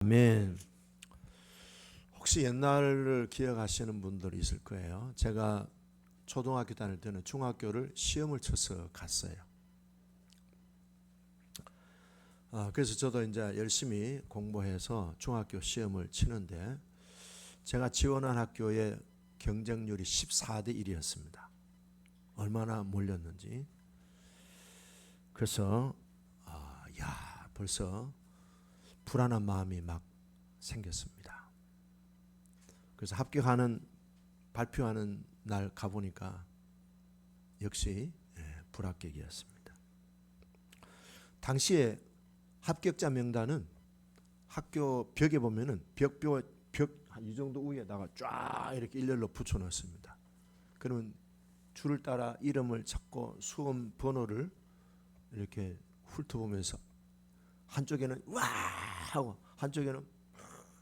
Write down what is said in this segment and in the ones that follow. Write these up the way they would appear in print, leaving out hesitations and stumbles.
아멘. 혹시 옛날을 기억하시는 분들이 있을 거예요. 제가 초등학교 다닐 때는 중학교를 시험을 쳐서 갔어요. 그래서 저도 이제 열심히 공부해서 중학교 시험을 치는데 제가 지원한 학교의 경쟁률이 14대 1이었습니다. 얼마나 몰렸는지. 그래서 벌써 불안한 마음이 막 생겼습니다. 그래서 발표하는 날 가보니까 역시 불합격이었습니다. 당시에 합격자 명단은 학교 벽에 보면은 벽 한 이 정도 위에다가 쫙 이렇게 일렬로 붙여놓습니다. 그러면 줄을 따라 이름을 찾고 수험 번호를 이렇게 훑어보면서 한쪽에는 와 하고 한쪽에는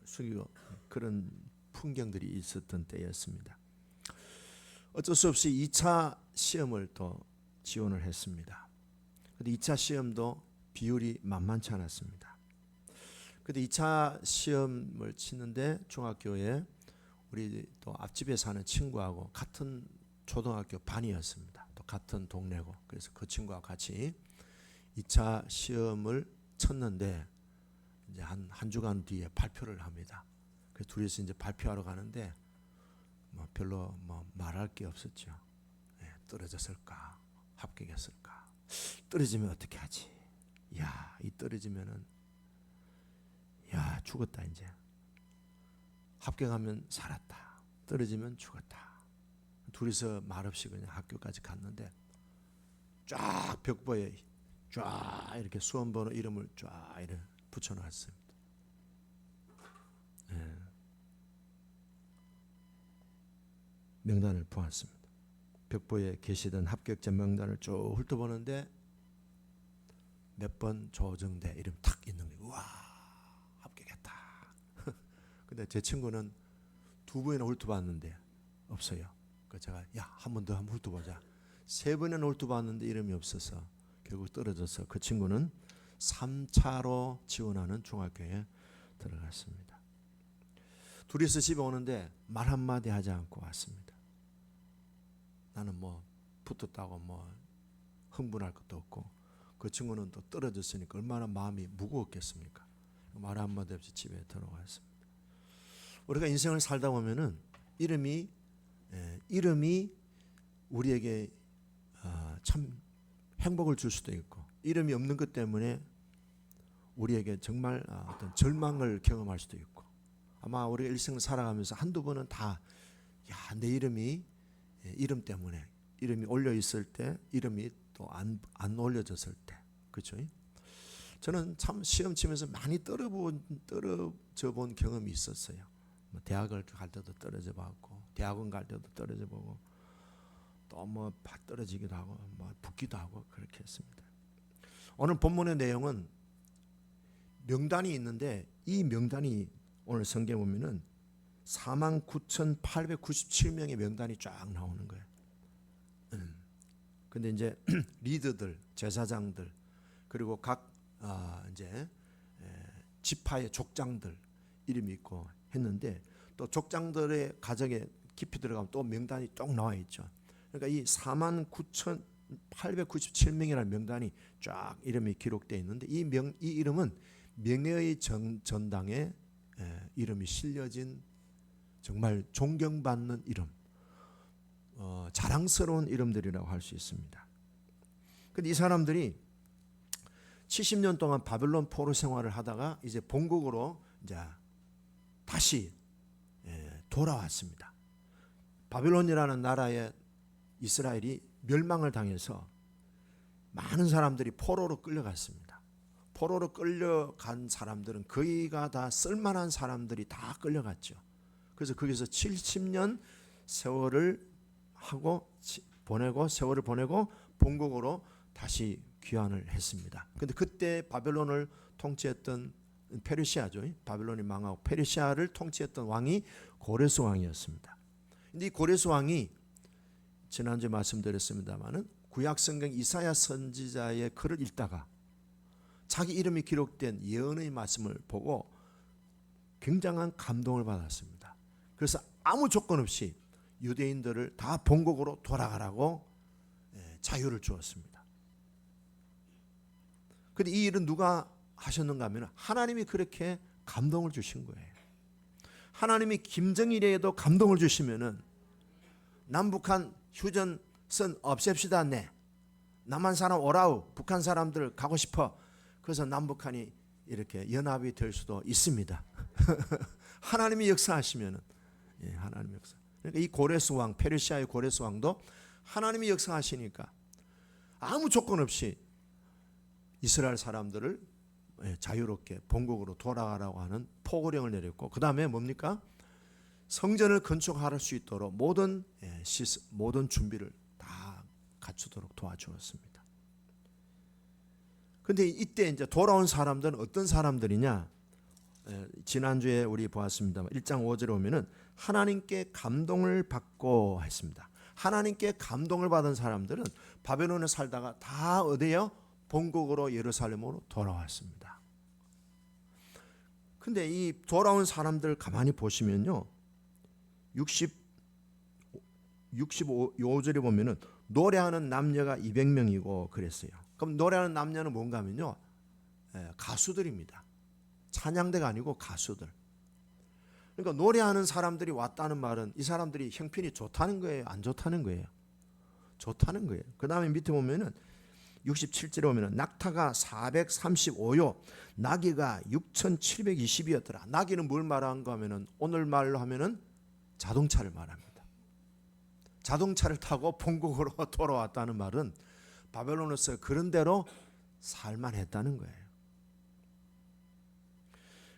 숙이고 그런 풍경들이 있었던 때였습니다. 어쩔 수 없이 2차 시험을 또 지원을 했습니다. 근데 2차 시험도 비율이 만만치 않았습니다. 근데 2차 시험을 치는데 중학교에 우리 또 앞집에 사는 친구하고 같은 초등학교 반이었습니다. 또 같은 동네고. 그래서 그 친구와 같이 2차 시험을 쳤는데 이제 한 주간 뒤에 발표를 합니다. 그래서 둘이서 이제 발표하러 가는데 별로 말할 게 없었죠. 떨어졌을까? 합격했을까? 떨어지면 어떻게 하지? 이 떨어지면은 죽었다 이제. 합격하면 살았다. 떨어지면 죽었다. 둘이서 말없이 그냥 학교까지 갔는데 쫙 벽보에 쫙 이렇게 수험번호 이름을 쫙 이렇게 붙여놨습니다. 명단을 보았습니다. 벽보에 계시던 합격자 명단을 쭉 훑어보는데 몇 번 조정대 이름 탁 있는 거예요. 우와, 합격했다. 근데 제 친구는 두 번이나 훑어봤는데 없어요. 그래서 제가 한 번 더 한번 훑어보자. 세 번이나 훑어봤는데 이름이 없어서 결국 떨어져서 그 친구는 3차로 지원하는 중학교에 들어갔습니다. 둘이서 집에 오는데 말 한마디 하지 않고 왔습니다. 나는 붙었다고 흥분할 것도 없고 그 친구는 또 떨어졌으니까 얼마나 마음이 무거웠겠습니까? 말 한마디 없이 집에 들어갔습니다. 우리가 인생을 살다 보면은 이름이 우리에게 참 행복을 줄 수도 있고 이름이 없는 것 때문에 우리에게 정말 어떤 절망을 경험할 수도 있고 아마 우리가 일생을 살아가면서 한두 번은 다 내 이름이 이름 때문에 이름이 올려 있을 때 이름이 또 안 올려졌을 때 그렇죠? 저는 참 시험 치면서 많이 떨어져 본 경험이 있었어요. 대학을 갈 때도 떨어져 봤고 대학원 갈 때도 떨어져 보고 또 떨어지기도 하고 붙기도 하고 그렇게 했습니다. 오늘 본문의 내용은 명단이 있는데 이 명단이 오늘 성경에 보면은 49,897명의 명단이 쫙 나오는 거예요. 근데 이제 리더들, 제사장들 그리고 각 이제 지파의 족장들 이름이 있고 했는데 또 족장들의 가정에 깊이 들어가면 또 명단이 쭉 나와 있죠. 그러니까 이 49,897명이라는 명단이 쫙 이름이 기록되어 있는데 이 이름은 명예의 전당에 이름이 실려진 정말 존경받는 이름, 자랑스러운 이름들이라고 할 수 있습니다. 근데 이 사람들이 70년 동안 바벨론 포로 생활을 하다가 이제 본국으로 이제 다시 돌아왔습니다. 바벨론이라는 나라에 이스라엘이 멸망을 당해서 많은 사람들이 포로로 끌려갔습니다. 포로로 끌려간 사람들은 거의가 다 쓸만한 사람들이 다 끌려갔죠. 그래서 거기서 70년 세월을 보내고 본국으로 다시 귀환을 했습니다. 근데 그때 바벨론을 통치했던 페르시아죠. 바벨론이 망하고 페르시아를 통치했던 왕이 고레스 왕이었습니다. 근데 이 고레스 왕이 지난주에 말씀드렸습니다마는 구약 성경 이사야 선지자의 글을 읽다가 자기 이름이 기록된 예언의 말씀을 보고 굉장한 감동을 받았습니다. 그래서 아무 조건 없이 유대인들을 다 본국으로 돌아가라고 자유를 주었습니다. 근데 이 일은 누가 하셨는가 하면 하나님이 그렇게 감동을 주신 거예요. 하나님이 김정일에도 감동을 주시면은 남북한 휴전선 없앱시다. 네. 남한 사람 오라우. 북한 사람들 가고 싶어. 그래서 남북한이 이렇게 연합이 될 수도 있습니다. 하나님이 역사하시면은, 예, 하나님 역사. 그러니까 이 고레스 왕, 페르시아의 고레스 왕도 하나님이 역사하시니까 아무 조건 없이 이스라엘 사람들을 자유롭게 본국으로 돌아가라고 하는 포고령을 내렸고, 그 다음에 뭡니까? 성전을 건축할 수 있도록 모든 준비를 다 갖추도록 도와주었습니다. 근데 이때 이제 돌아온 사람들은 어떤 사람들이냐? 지난주에 우리 보았습니다만 1장 5절에 오면은 하나님께 감동을 받고 했습니다. 하나님께 감동을 받은 사람들은 바벨론에 살다가 다 어디요? 본국으로 예루살렘으로 돌아왔습니다. 근데 이 돌아온 사람들 가만히 보시면요, 65절에 보면은 노래하는 남녀가 200명이고 그랬어요. 그럼 노래하는 남녀는 뭔가 하면요, 가수들입니다. 찬양대가 아니고 가수들. 그러니까 노래하는 사람들이 왔다는 말은 이 사람들이 형편이 좋다는 거예요, 안 좋다는 거예요? 좋다는 거예요. 그 다음에 밑에 보면은 67절에 보면은 낙타가 435요, 나귀가 6720이었더라. 나귀는 뭘 말하는가 하면은 오늘 말로 하면은 자동차를 말합니다. 자동차를 타고 본국으로 돌아왔다는 말은 바벨론에서 그런 대로 살만했다는 거예요.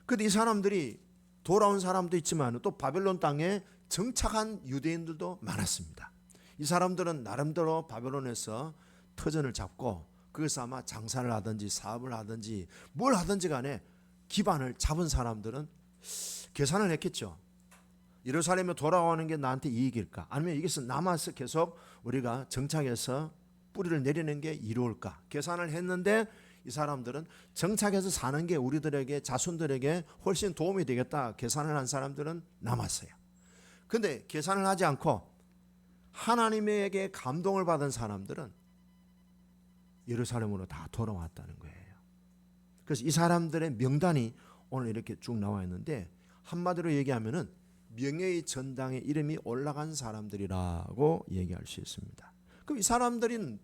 근데 이 사람들이 돌아온 사람도 있지만 또 바벨론 땅에 정착한 유대인들도 많았습니다. 이 사람들은 나름대로 바벨론에서 터전을 잡고 그래서 아마 장사를 하든지 사업을 하든지 뭘 하든지 간에 기반을 잡은 사람들은 계산을 했겠죠. 예루살렘에 돌아오는 게 나한테 이익일까? 아니면 여기서 남아서 계속 우리가 정착해서 뿌리를 내리는 게 이로울까? 계산을 했는데 이 사람들은 정착해서 사는 게 우리들에게, 자손들에게 훨씬 도움이 되겠다 계산을 한 사람들은 남았어요. 근데 계산을 하지 않고 하나님에게 감동을 받은 사람들은 예루살렘으로 다 돌아왔다는 거예요. 그래서 이 사람들의 명단이 오늘 이렇게 쭉 나와 있는데 한마디로 얘기하면은 명예의 전당에 이름이 올라간 사람들이라고 얘기할 수 있습니다. 그럼 이 사람들은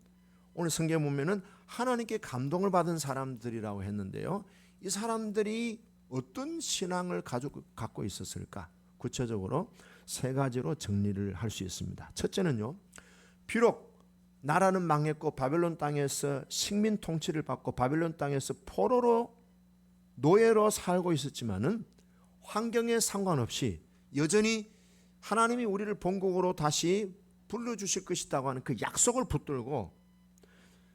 오늘 성경에 보면은 하나님께 감동을 받은 사람들이라고 했는데요, 이 사람들이 어떤 신앙을 갖고 있었을까? 구체적으로 세 가지로 정리를 할 수 있습니다. 첫째는요, 비록 나라는 망했고 바벨론 땅에서 식민 통치를 받고 바벨론 땅에서 포로로 노예로 살고 있었지만은 환경에 상관없이 여전히 하나님이 우리를 본국으로 다시 불러주실 것이라고 하는 그 약속을 붙들고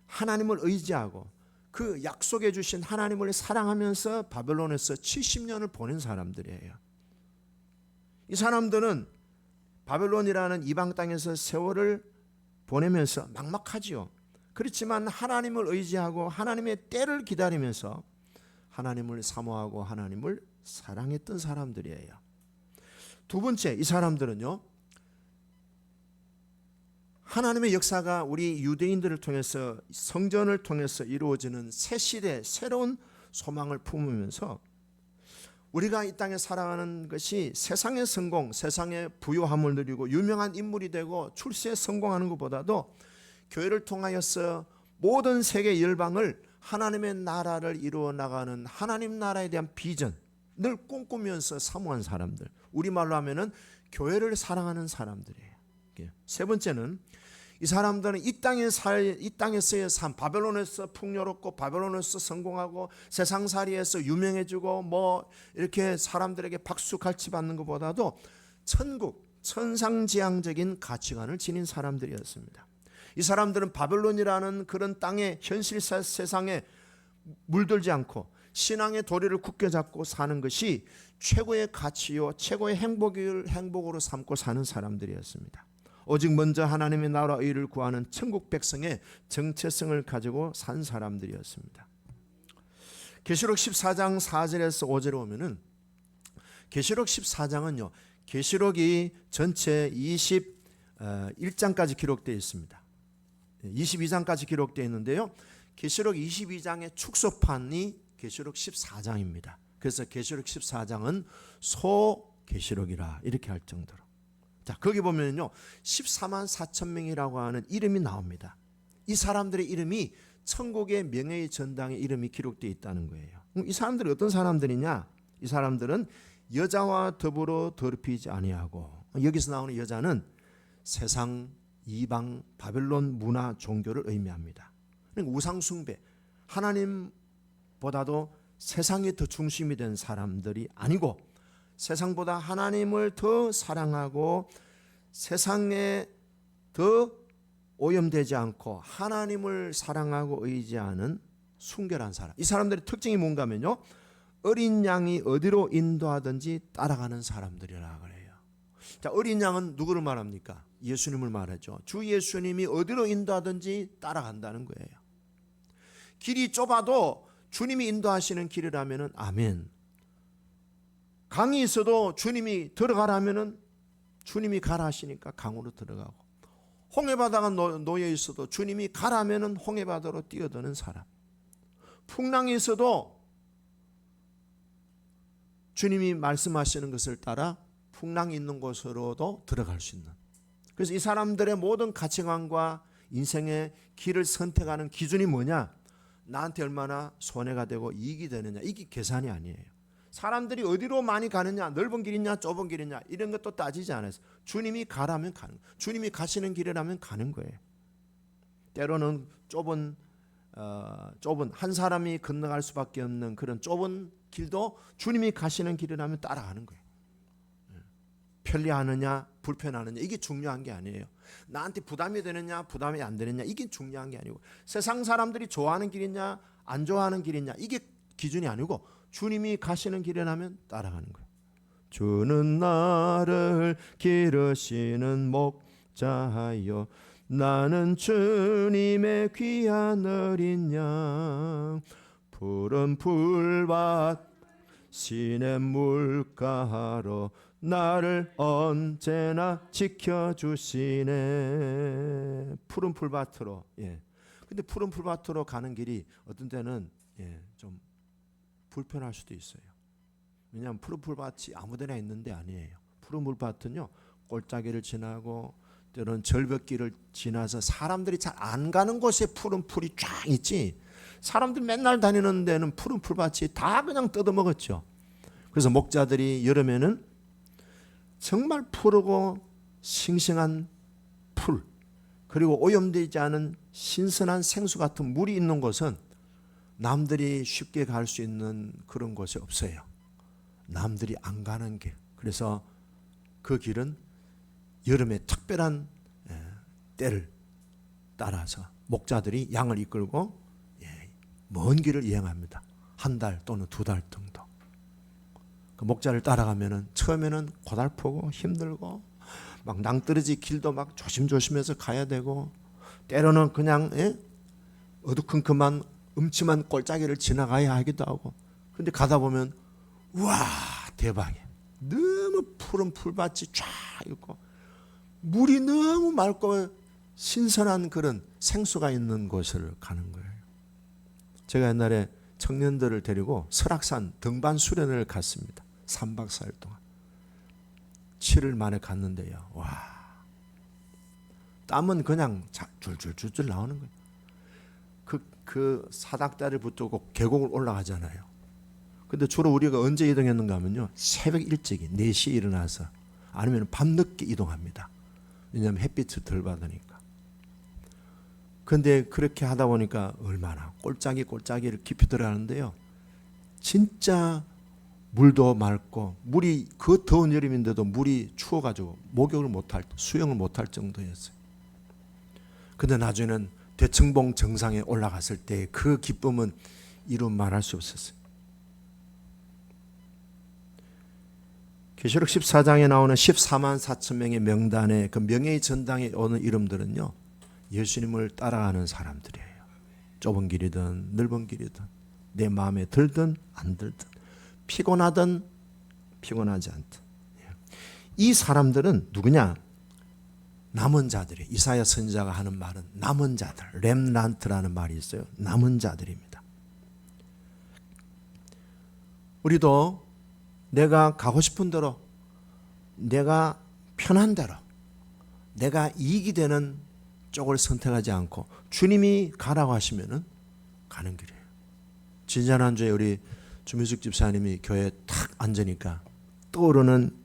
하나님을 의지하고 그 약속해 주신 하나님을 사랑하면서 바벨론에서 70년을 보낸 사람들이에요. 이 사람들은 바벨론이라는 이방 땅에서 세월을 보내면서 막막하지요. 그렇지만 하나님을 의지하고 하나님의 때를 기다리면서 하나님을 사모하고 하나님을 사랑했던 사람들이에요. 두 번째, 이 사람들은요, 하나님의 역사가 우리 유대인들을 통해서 성전을 통해서 이루어지는 새 시대, 새로운 소망을 품으면서 우리가 이 땅에 살아가는 것이 세상의 성공, 세상의 부유함을 누리고 유명한 인물이 되고 출세에 성공하는 것보다도 교회를 통하여서 모든 세계 열방을 하나님의 나라를 이루어 나가는 하나님 나라에 대한 비전을 꿈꾸면서 사모한 사람들, 우리말로 하면은 교회를 사랑하는 사람들이에요. 세 번째는 이 사람들은 이 땅에서의 삶, 바벨론에서 풍요롭고 바벨론에서 성공하고 세상살이에서 유명해지고 뭐 이렇게 사람들에게 박수갈채 받는 것보다도 천국, 천상지향적인 가치관을 지닌 사람들이었습니다. 이 사람들은 바벨론이라는 그런 땅의 현실 세상에 물들지 않고 신앙의 도리를 굳게 잡고 사는 것이 최고의 가치요, 최고의 행복으로 삼고 사는 사람들이었습니다. 오직 먼저 하나님의 나라 의를 구하는 천국 백성의 정체성을 가지고 산 사람들이었습니다. 계시록 14장 4절에서 5절에 오면은 계시록 14장은요. 계시록이 전체 21장까지 기록되어 있습니다. 22장까지 기록되어 있는데요. 계시록 22장의 축소판이 계시록 14장입니다. 그래서 계시록 14장은 소계시록이라 이렇게 할 정도로. 자, 거기 보면요. 14만 4천 명이라고 하는 이름이 나옵니다. 이 사람들의 이름이 천국의 명예의 전당에 이름이 기록되어 있다는 거예요. 이 사람들이 어떤 사람들이냐? 이 사람들은 여자와 더불어 더럽히지 아니하고, 여기서 나오는 여자는 세상, 이방, 바벨론 문화, 종교를 의미합니다. 그러니까 우상 숭배, 하나님보다도 세상이 더 중심이 된 사람들이 아니고 세상보다 하나님을 더 사랑하고 세상에 더 오염되지 않고 하나님을 사랑하고 의지하는 순결한 사람. 이 사람들의 특징이 뭔가 하면요. 어린 양이 어디로 인도하든지 따라가는 사람들이라 그래요. 자, 어린 양은 누구를 말합니까? 예수님을 말하죠. 주 예수님이 어디로 인도하든지 따라간다는 거예요. 길이 좁아도 주님이 인도하시는 길이라면 아멘. 강이 있어도 주님이 들어가라면 주님이 가라 하시니까 강으로 들어가고, 홍해바다가 놓여 있어도 주님이 가라면 홍해바다로 뛰어드는 사람, 풍랑이 있어도 주님이 말씀하시는 것을 따라 풍랑이 있는 곳으로도 들어갈 수 있는. 그래서 이 사람들의 모든 가치관과 인생의 길을 선택하는 기준이 뭐냐? 나한테 얼마나 손해가 되고 이익이 되느냐, 이게 계산이 아니에요. 사람들이 어디로 많이 가느냐, 넓은 길이냐 좁은 길이냐 이런 것도 따지지 않아요. 주님이 가라면 가는 거예요. 주님이 가시는 길이라면 가는 거예요. 때로는 좁은 한 사람이 건너갈 수밖에 없는 그런 좁은 길도 주님이 가시는 길이라면 따라가는 거예요. 편리하느냐 불편하느냐 이게 중요한 게 아니에요. 나한테 부담이 되느냐 부담이 안 되느냐 이게 중요한 게 아니고, 세상 사람들이 좋아하는 길이냐 안 좋아하는 길이냐 이게 기준이 아니고 주님이 가시는 길이라면 따라가는 거예요. 주는 나를 기르시는 목자여, 나는 주님의 귀한 어린 양, 푸른 풀밭 시냇물가로 나를 언제나 지켜주시네. 푸른 풀밭으로. 예. 근데 푸른 풀밭으로 가는 길이 어떤 때는 좀 불편할 수도 있어요. 왜냐하면 푸른 풀밭이 아무데나 있는 데 아니에요. 푸른 풀밭은요 골짜기를 지나고 때로는 절벽길을 지나서 사람들이 잘 안 가는 곳에 푸른 풀이 쫙 있지, 사람들 맨날 다니는 데는 푸른 풀밭이 다 그냥 뜯어먹었죠. 그래서 목자들이 여름에는 정말 푸르고 싱싱한 풀, 그리고 오염되지 않은 신선한 생수 같은 물이 있는 곳은 남들이 쉽게 갈 수 있는 그런 곳이 없어요. 남들이 안 가는 길. 그래서 그 길은 여름에 특별한 때를 따라서 목자들이 양을 이끌고 먼 길을 여행합니다. 한 달 또는 두 달 정도. 그 목자를 따라가면은 처음에는 고달프고 힘들고 막 낭떠러지 길도 막 조심조심해서 가야 되고, 때로는 그냥 어두컴컴한 음침한 골짜기를 지나가야 하기도 하고. 근데 가다 보면 우와 대박이야. 너무 푸른 풀밭이 쫙 있고 물이 너무 맑고 신선한 그런 생수가 있는 곳을 가는 거예요. 제가 옛날에 청년들을 데리고 설악산 등반 수련을 갔습니다. 3박 4일 동안 7일 만에 갔는데요. 와, 땀은 그냥 줄줄줄줄 나오는 거예요. 그 사닥다리를 붙들고 계곡을 올라가잖아요. 근데 주로 우리가 언제 이동했는가 하면요, 새벽 일찍이 4시에 일어나서 아니면 밤늦게 이동합니다. 왜냐하면 햇빛을 덜 받으니까. 근데 그렇게 하다 보니까 얼마나 골짜기를 깊이 들어가는데요, 진짜 물도 맑고, 물이 그 더운 여름인데도 물이 추워가지고 수영을 못할 정도였어요. 근데 나중에는 대청봉 정상에 올라갔을 때 그 기쁨은 이루 말할 수 없었어요. 계시록 14장에 나오는 14만 4천 명의 명단에 그 명예의 전당에 오는 이름들은요, 예수님을 따라가는 사람들이에요. 좁은 길이든 넓은 길이든 내 마음에 들든 안 들든 피곤하든 피곤하지 않다. 이 사람들은 누구냐? 남은 자들이. 이사야 선지자가 하는 말은 남은 자들, 렘란트라는 말이 있어요. 남은 자들입니다. 우리도 내가 가고 싶은 대로, 내가 편한 대로, 내가 이익이 되는 쪽을 선택하지 않고 주님이 가라고 하시면은 가는 길이에요. 지난주에 우리 주미숙 집사님이 교회에 탁 앉으니까 떠오르는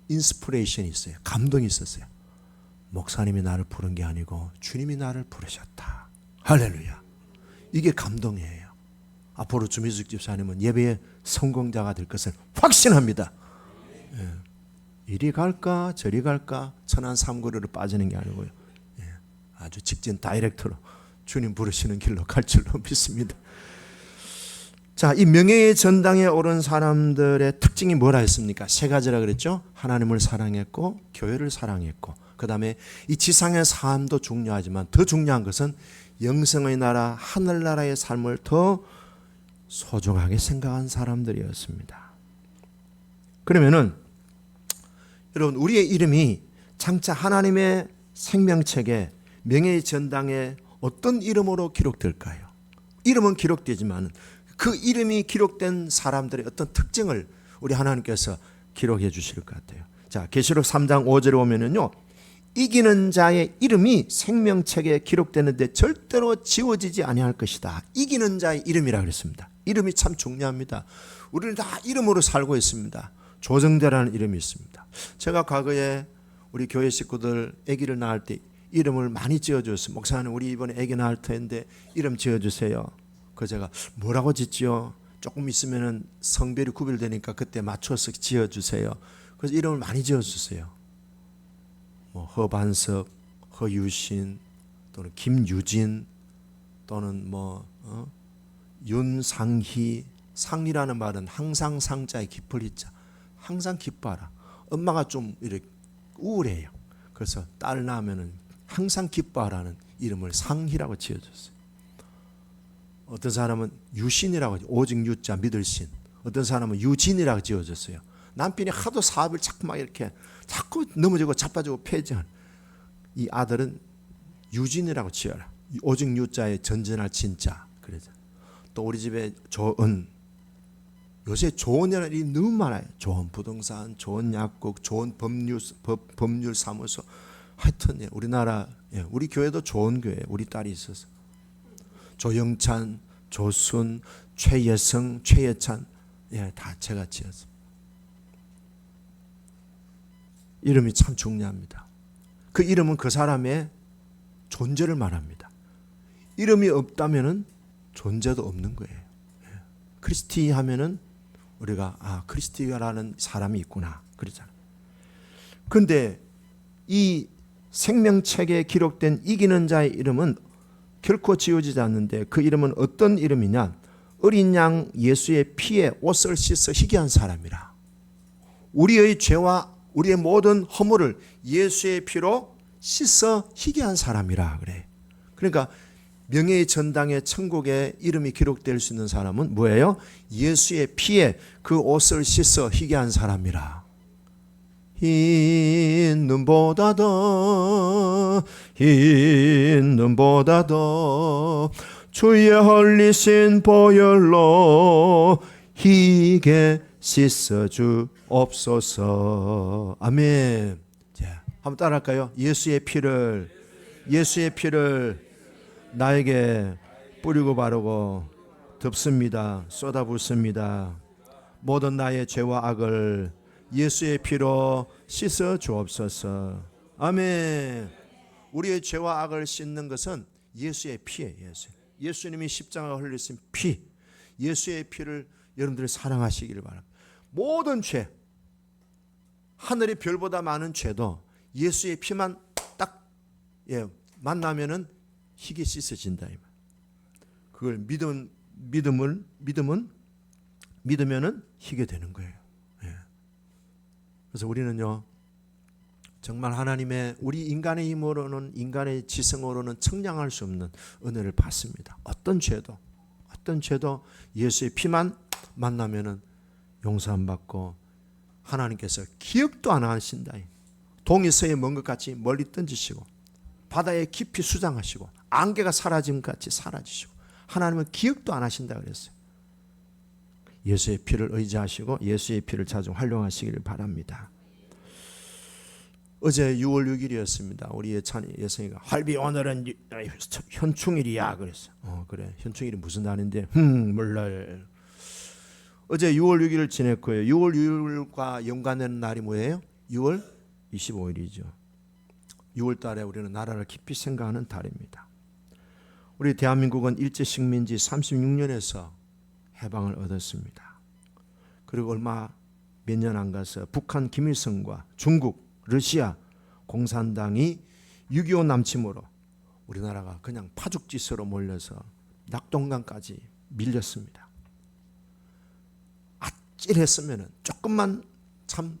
인스피레이션이 있어요. 감동이 있었어요. 목사님이 나를 부른 게 아니고 주님이 나를 부르셨다. 할렐루야. 이게 감동이에요. 앞으로 주미숙 집사님은 예배의 성공자가 될 것을 확신합니다. 예. 이리 갈까 저리 갈까 천안 삼거리로 빠지는 게 아니고요. 예. 아주 직진 다이렉트로 주님 부르시는 길로 갈 줄로 믿습니다. 자, 이 명예의 전당에 오른 사람들의 특징이 뭐라 했습니까? 세 가지라 그랬죠. 하나님을 사랑했고 교회를 사랑했고, 그 다음에 이 지상의 삶도 중요하지만 더 중요한 것은 영생의 나라, 하늘나라의 삶을 더 소중하게 생각한 사람들이었습니다. 그러면은 여러분, 우리의 이름이 장차 하나님의 생명책에, 명예의 전당에 어떤 이름으로 기록될까요? 이름은 기록되지만 그 이름이 기록된 사람들의 어떤 특징을 우리 하나님께서 기록해 주실 것 같아요. 자, 계시록 3장 5절에 보면은요, 이기는 자의 이름이 생명책에 기록되는데 절대로 지워지지 아니할 것이다. 이기는 자의 이름이라 그랬습니다. 이름이 참 중요합니다. 우리는 다 이름으로 살고 있습니다. 조정대라는 이름이 있습니다. 제가 과거에 우리 교회 식구들 아기를 낳을 때 이름을 많이 지어줬어요. 목사님, 우리 이번에 아기 낳을 텐데 이름 지어주세요. 그래서 제가 뭐라고 짓지요? 조금 있으면은 성별이 구별되니까 그때 맞춰서 지어주세요. 그래서 이름을 많이 지어주세요. 뭐 허반석, 허유신, 또는 김유진, 또는 윤상희. 상이라는 말은 항상 상자에 기쁠 희자. 항상 기뻐하라. 엄마가 좀 이렇게 우울해요. 그래서 딸 낳으면은 항상 기뻐하라는 이름을 상희라고 지어줬어요. 어떤 사람은 유신이라고, 오직 유자 믿을 신. 어떤 사람은 유진이라고 지어줬어요. 남편이 하도 사업을 자꾸 넘어지고 자빠지고 폐지한 이 아들은 유진이라고 지어라. 오직 유자에 전전할 진짜. 그러죠. 또 우리 집에 조은. 요새 조언이라는 일이 너무 많아요. 조언 부동산, 조언 약국, 조언 법률 사무소. 하여튼 우리나라, 우리 교회도 좋은 교회, 우리 딸이 있어서. 조영찬, 조순, 최예성, 최예찬, 다 제가 지었습니다. 이름이 참 중요합니다. 그 이름은 그 사람의 존재를 말합니다. 이름이 없다면은 존재도 없는 거예요. 크리스티 하면은 우리가 크리스티라는 사람이 있구나 그러잖아요. 그런데 이 생명책에 기록된 이기는 자의 이름은 결코 지워지지 않는데, 그 이름은 어떤 이름이냐? 어린 양 예수의 피에 옷을 씻어 희귀한 사람이라. 우리의 죄와 우리의 모든 허물을 예수의 피로 씻어 희귀한 사람이라 그래. 그러니까 명예의 전당에 천국에 이름이 기록될 수 있는 사람은 뭐예요? 예수의 피에 그 옷을 씻어 희귀한 사람이라. 흰 눈보다 더 주의 흘리신 보혈로 희게 씻어주옵소서. 아멘. 자, 한번 따라할까요? 예수의 피를 나에게 뿌리고 바르고 덮습니다. 쏟아붓습니다. 모든 나의 죄와 악을 예수의 피로 씻어 주옵소서. 아멘. 우리의 죄와 악을 씻는 것은 예수의 피예요. 예수님이 십자가 흘리신 피, 예수의 피를 여러분들이 사랑하시기를 바랍니다. 모든 죄, 하늘의 별보다 많은 죄도 예수의 피만 딱 만나면은 희게 씻어진다. 그걸 믿으면은 희게 되는 거예요. 그래서 우리는요, 정말 하나님의, 우리 인간의 힘으로는, 인간의 지성으로는 청량할 수 없는 은혜를 받습니다. 어떤 죄도 예수의 피만 만나면은 용서함 받고 하나님께서 기억도 안 하신다. 동이 서에 먼 것 같이 멀리 던지시고 바다에 깊이 수장하시고 안개가 사라진 것 같이 사라지시고 하나님은 기억도 안 하신다 그랬어요. 예수의 피를 의지하시고 예수의 피를 자주 활용하시기를 바랍니다. 어제 6월 6일이었습니다. 우리 예성이가 활비 오늘은 현충일이야 그랬어. 그래 현충일이 무슨 날인데? 몰라요. 어제 6월 6일을 지냈고요. 6월 6일과 연관되는 날이 뭐예요? 6월 25일이죠. 6월 달에 우리는 나라를 깊이 생각하는 달입니다. 우리 대한민국은 일제식민지 36년에서 해방을 얻었습니다. 그리고 얼마 몇 년 안 가서 북한 김일성과 중국, 러시아 공산당이 6.25 남침으로 우리나라가 그냥 파죽지세로 몰려서 낙동강까지 밀렸습니다. 아찔했으면 조금만 참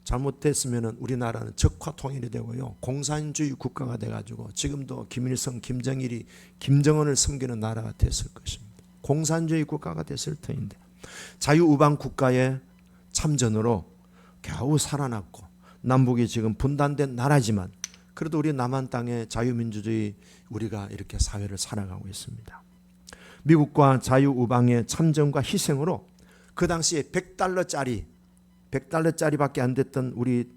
잘못됐으면 우리나라는 적화 통일이 되고요. 공산주의 국가가 돼가지고 지금도 김일성, 김정일이 김정은을 섬기는 나라가 됐을 것입니다. 공산주의 국가가 됐을 터인데 자유우방 국가의 참전으로 겨우 살아났고 남북이 지금 분단된 나라지만 그래도 우리 남한 땅의 자유민주주의 우리가 이렇게 사회를 살아가고 있습니다. 미국과 자유우방의 참전과 희생으로 그 당시에 $100짜리밖에 안 됐던 우리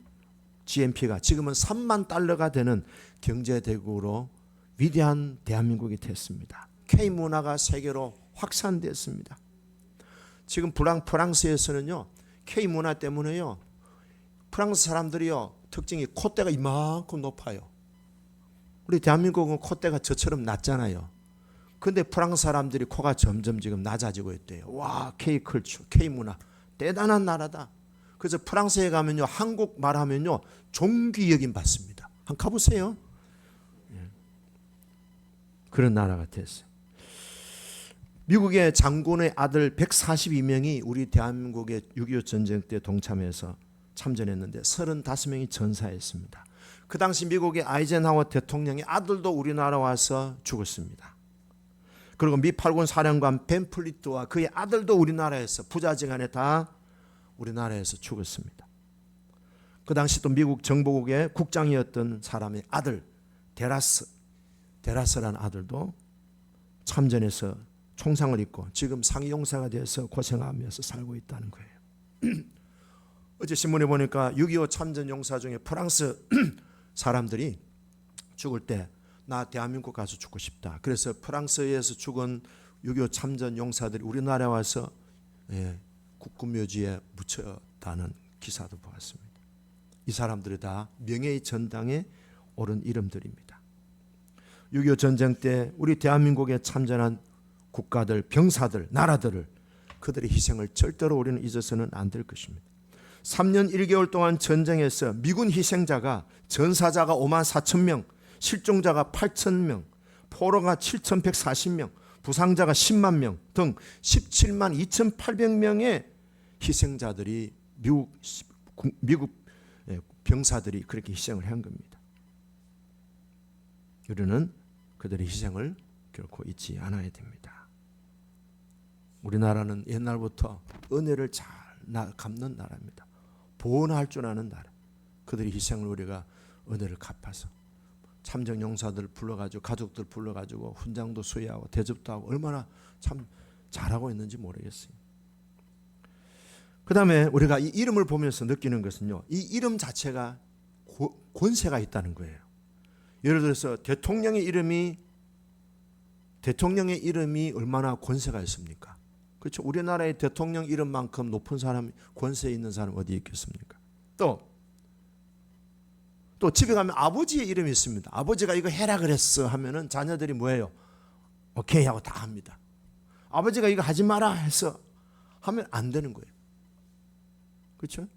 GNP가 지금은 3만 달러가 되는 경제대국으로 위대한 대한민국이 됐습니다. K문화가 세계로 확산됐습니다. 지금 프랑스에서는요, K문화 때문에요, 프랑스 사람들이요, 특징이 콧대가 이만큼 높아요. 우리 대한민국은 콧대가 저처럼 낮잖아요. 근데 프랑스 사람들이 코가 점점 지금 낮아지고 있대요. 와, K컬처, K문화. 대단한 나라다. 그래서 프랑스에 가면요, 한국 말하면요, 존귀 여김 받습니다. 한번 가보세요. 그런 나라가 됐어요. 미국의 장군의 아들 142명이 우리 대한민국의 6.25 전쟁 때 동참해서 참전했는데 35명이 전사했습니다. 그 당시 미국의 아이젠하워 대통령의 아들도 우리나라 와서 죽었습니다. 그리고 미 8군 사령관 벤 플리트와 그의 아들도 우리나라에서 부자지간에 다 우리나라에서 죽었습니다. 그 당시 또 미국 정보국의 국장이었던 사람의 아들 데라스라는 아들도 참전해서 총상을 입고 지금 상위용사가 돼서 고생하면서 살고 있다는 거예요. 어제 신문에 보니까 6.25 참전 용사 중에 프랑스 사람들이 죽을 때 나 대한민국 가서 죽고 싶다. 그래서 프랑스에서 죽은 6.25 참전 용사들이 우리나라에 와서 국군묘지에 묻혔다는 기사도 보았습니다. 이 사람들이 다 명예의 전당에 오른 이름들입니다. 6.25 전쟁 때 우리 대한민국에 참전한 국가들, 병사들, 나라들을 그들의 희생을 절대로 우리는 잊어서는 안 될 것입니다. 3년 1개월 동안 전쟁에서 미군 희생자가 전사자가 54,000명, 실종자가 8,000명, 포로가 7,140명, 부상자가 10만 명 등 17만 2,800명의 희생자들이 미국 병사들이 그렇게 희생을 한 겁니다. 우리는 그들의 희생을 결코 잊지 않아야 됩니다. 우리나라는 옛날부터 은혜를 잘 갚는 나라입니다. 보온할 줄 아는 나라. 그들의 희생을 우리가 은혜를 갚아서 참전 용사들 불러가지고 가족들 불러가지고 훈장도 수여하고 대접도 하고 얼마나 참 잘하고 있는지 모르겠어요. 그 다음에 우리가 이 이름을 보면서 느끼는 것은요, 이 이름 자체가 권세가 있다는 거예요. 예를 들어서 대통령의 이름이 얼마나 권세가 있습니까? 그렇죠. 우리나라의 대통령 이름만큼 높은 사람, 권세 있는 사람 어디 있겠습니까? 또 집에 가면 아버지의 이름이 있습니다. 아버지가 이거 해라 그랬어 하면은 자녀들이 뭐예요? 오케이 하고 다 합니다. 아버지가 이거 하지 마라 해서 하면 안 되는 거예요. 그렇죠?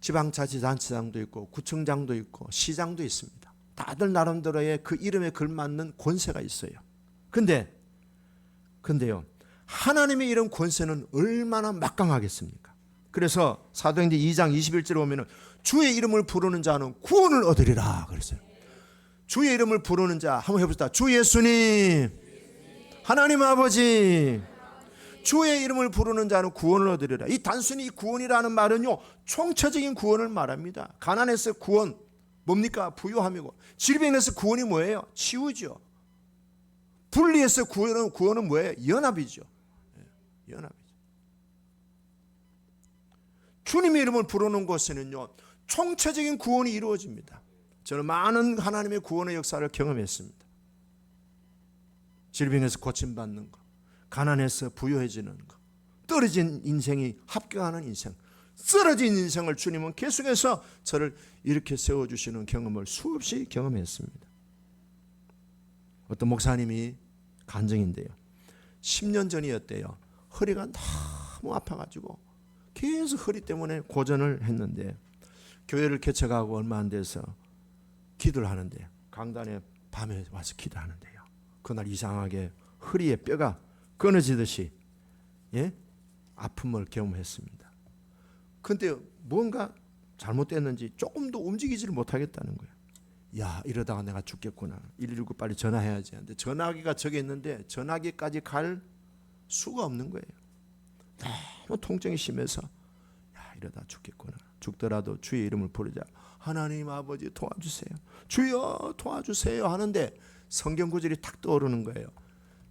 지방자치단체장도 있고 구청장도 있고 시장도 있습니다. 다들 나름대로의 그 이름에 걸맞는 권세가 있어요. 근데요, 하나님의 이름 권세는 얼마나 막강하겠습니까? 그래서 사도행전 2장 21절에 보면은 주의 이름을 부르는 자는 구원을 얻으리라 그랬어요. 주의 이름을 부르는 자 한번 해봅시다. 주 예수님, 하나님 아버지, 주의 이름을 부르는 자는 구원을 얻으리라. 이 단순히 구원이라는 말은요, 총체적인 구원을 말합니다. 가난에서 구원 뭡니까? 부유함이고, 질병에서 구원이 뭐예요? 치유죠. 분리해서 구원은 뭐예요? 연합이죠. 연합이죠. 주님의 이름을 부르는 곳에는요, 총체적인 구원이 이루어집니다. 저는 많은 하나님의 구원의 역사를 경험했습니다. 질병에서 고침받는 것, 가난해서 부유해지는 것, 떨어진 인생이 합격하는 인생, 쓰러진 인생을 주님은 계속해서 저를 이렇게 세워주시는 경험을 수없이 경험했습니다. 어떤 목사님이 간증인데요, 10년 전이었대요. 허리가 너무 아파가지고 계속 허리 때문에 고전을 했는데, 교회를 개척하고 얼마 안 돼서 기도를 하는데, 강단에 밤에 와서 기도하는데요, 그날 이상하게 허리에 뼈가 끊어지듯이 아픔을 경험했습니다. 그런데 뭔가 잘못됐는지 조금도 움직이지를 못하겠다는 거예요. 야, 이러다가 내가 죽겠구나. 119 빨리 전화해야지 하는데, 전화기가 저기 있는데 전화기까지 갈 수가 없는 거예요. 너무 통증이 심해서, 야, 이러다 죽겠구나. 죽더라도 주의 이름을 부르자. 하나님 아버지 도와주세요. 주여 도와주세요 하는데 성경 구절이 탁 떠오르는 거예요.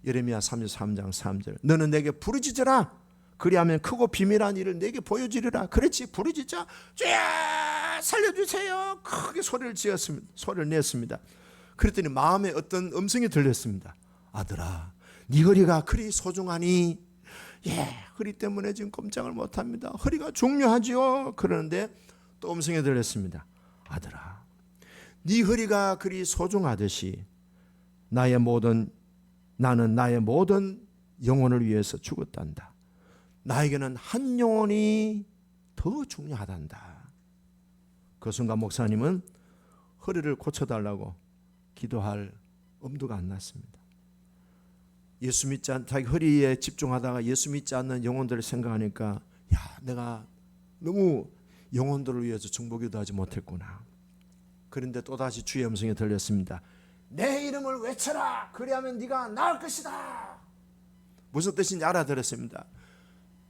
예레미야 33장 3절. 너는 내게 부르짖으라. 그리하면 크고 비밀한 일을 내게 보여주리라. 그렇지, 부르짖자. 주여 살려주세요. 크게 소리를 냈습니다. 그랬더니 마음에 어떤 음성이 들렸습니다. 아들아, 네 허리가 그리 소중하니, 허리 때문에 지금 꼼짝을 못합니다. 허리가 중요하지요. 그러는데 또 음성이 들렸습니다. 아들아, 네 허리가 그리 소중하듯이 나는 나의 모든 영혼을 위해서 죽었단다. 나에게는 한 영혼이 더 중요하단다. 그 순간 목사님은 허리를 고쳐달라고 기도할 엄두가 안 났습니다. 예수 믿지 않는, 자기 허리에 집중하다가 예수 믿지 않는 영혼들을 생각하니까, 야, 내가 너무 영혼들을 위해서 중보기도 하지 못했구나. 그런데 또다시 주의 음성이 들렸습니다. 내 이름을 외쳐라. 그리하면 네가 나을 것이다. 무슨 뜻인지 알아들었습니다.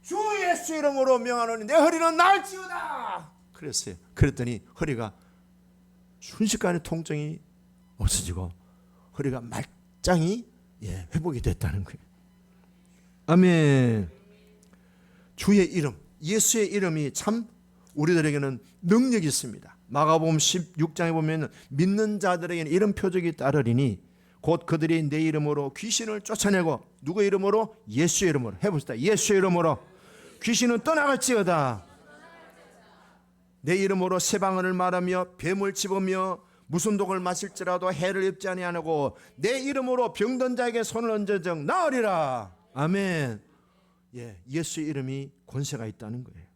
주 예수 이름으로 명하노니 내 허리는 나을지어다. 그랬어요. 그랬더니 허리가 순식간에 통증이 없어지고 허리가 말짱이 회복이 됐다는 거예요. 아멘. 주의 이름, 예수의 이름이 참 우리들에게는 능력이 있습니다. 마가복음 16장에 보면 믿는 자들에게는 이런 표적이 따르리니 곧 그들이 내 이름으로 귀신을 쫓아내고, 누구의 이름으로? 예수의 이름으로. 해봅시다. 예수의 이름으로 귀신은 떠나갈지어다. 내 이름으로 새 방언을 말하며 뱀을 집으며 무슨 독을 마실지라도 해를 입지 아니하고 내 이름으로 병든 자에게 손을 얹어정 나으리라. 아멘. 예수의 이름이 권세가 있다는 거예요.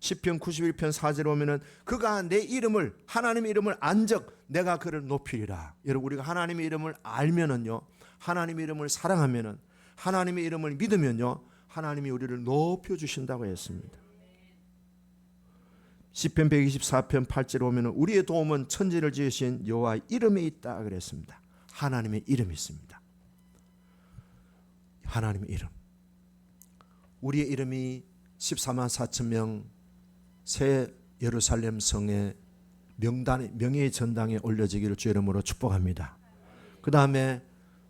시편 91편 4절에 보면은 그가 내 이름을, 하나님의 이름을 안적 내가 그를 높이리라. 여러분, 우리가 하나님의 이름을 알면은요, 하나님의 이름을 사랑하면은, 하나님의 이름을 믿으면요, 하나님이 우리를 높여 주신다고 했습니다. 시편 124편 8절에 보면 우리의 도움은 천지를 지으신 여호와의 이름에 있다 그랬습니다. 하나님의 이름이 있습니다. 하나님의 이름. 우리의 이름이 14만 4천 명 새 예루살렘 성의 명예의 전당에 올려지기를 주 이름으로 축복합니다. 그 다음에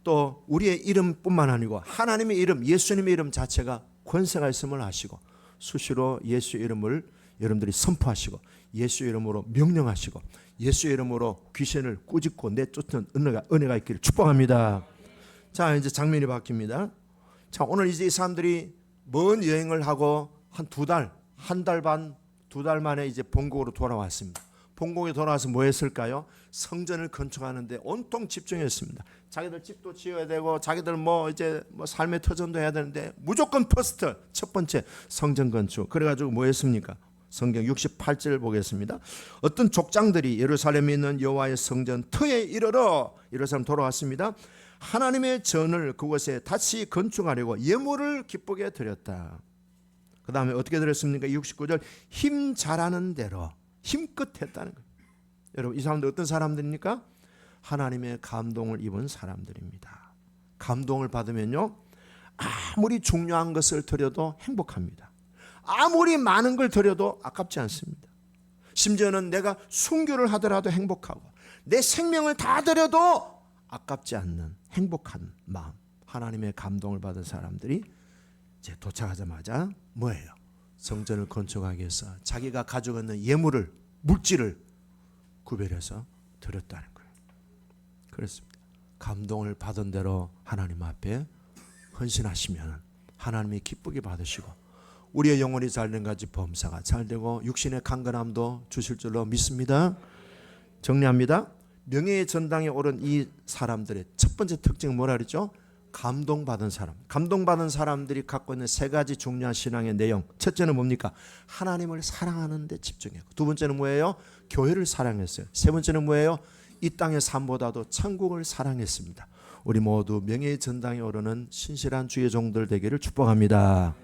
또 우리의 이름뿐만 아니고 하나님의 이름, 예수님의 이름 자체가 권세가 있음을 아시고 수시로 예수의 이름을 여러분들이 선포하시고 예수의 이름으로 명령하시고 예수의 이름으로 귀신을 꾸짖고 내쫓는 은혜가 있기를 축복합니다. 자, 이제 장면이 바뀝니다. 자, 오늘 이제 이 사람들이 먼 여행을 하고 한 달 반, 2달 만에 이제 본국으로 돌아왔습니다. 본국에 돌아와서 뭐 했을까요? 성전을 건축하는데 온통 집중했습니다. 자기들 집도 지어야 되고 자기들 이제 삶의 터전도 해야 되는데 무조건 퍼스트, 첫 번째 성전 건축. 그래가지고 뭐 했습니까? 성경 68절 보겠습니다. 어떤 족장들이 예루살렘에 있는 여호와의 성전 터에 이르러 예루살렘 돌아왔습니다. 하나님의 전을 그곳에 다시 건축하려고 예물을 기쁘게 드렸다. 그 다음에 어떻게 드렸습니까? 69절 힘 잘하는 대로 힘껏 했다는 거예요. 여러분, 이 사람들 어떤 사람들입니까? 하나님의 감동을 입은 사람들입니다. 감동을 받으면요, 아무리 중요한 것을 드려도 행복합니다. 아무리 많은 걸 드려도 아깝지 않습니다. 심지어는 내가 순교를 하더라도 행복하고 내 생명을 다 드려도 아깝지 않는 행복한 마음, 하나님의 감동을 받은 사람들이 이제 도착하자마자 뭐예요? 성전을 건축하기 위해서 자기가 가지고 있는 예물을, 물질을 구별해서 드렸다는 거예요. 그렇습니다. 감동을 받은 대로 하나님 앞에 헌신하시면 하나님이 기쁘게 받으시고 우리의 영혼이 잘된 같이 범사가 잘되고 육신의 강건함도 주실 줄로 믿습니다. 정리합니다. 명예의 전당에 오른 이 사람들의 첫 번째 특징은 뭐라 그랬죠? 감동받은 사람. 감동받은 사람들이 갖고 있는 세 가지 중요한 신앙의 내용. 첫째는 뭡니까? 하나님을 사랑하는 데 집중했고, 두 번째는 뭐예요? 교회를 사랑했어요. 세 번째는 뭐예요? 이 땅의 삶보다도 천국을 사랑했습니다. 우리 모두 명예의 전당에 오르는 신실한 주의 종들 되기를 축복합니다.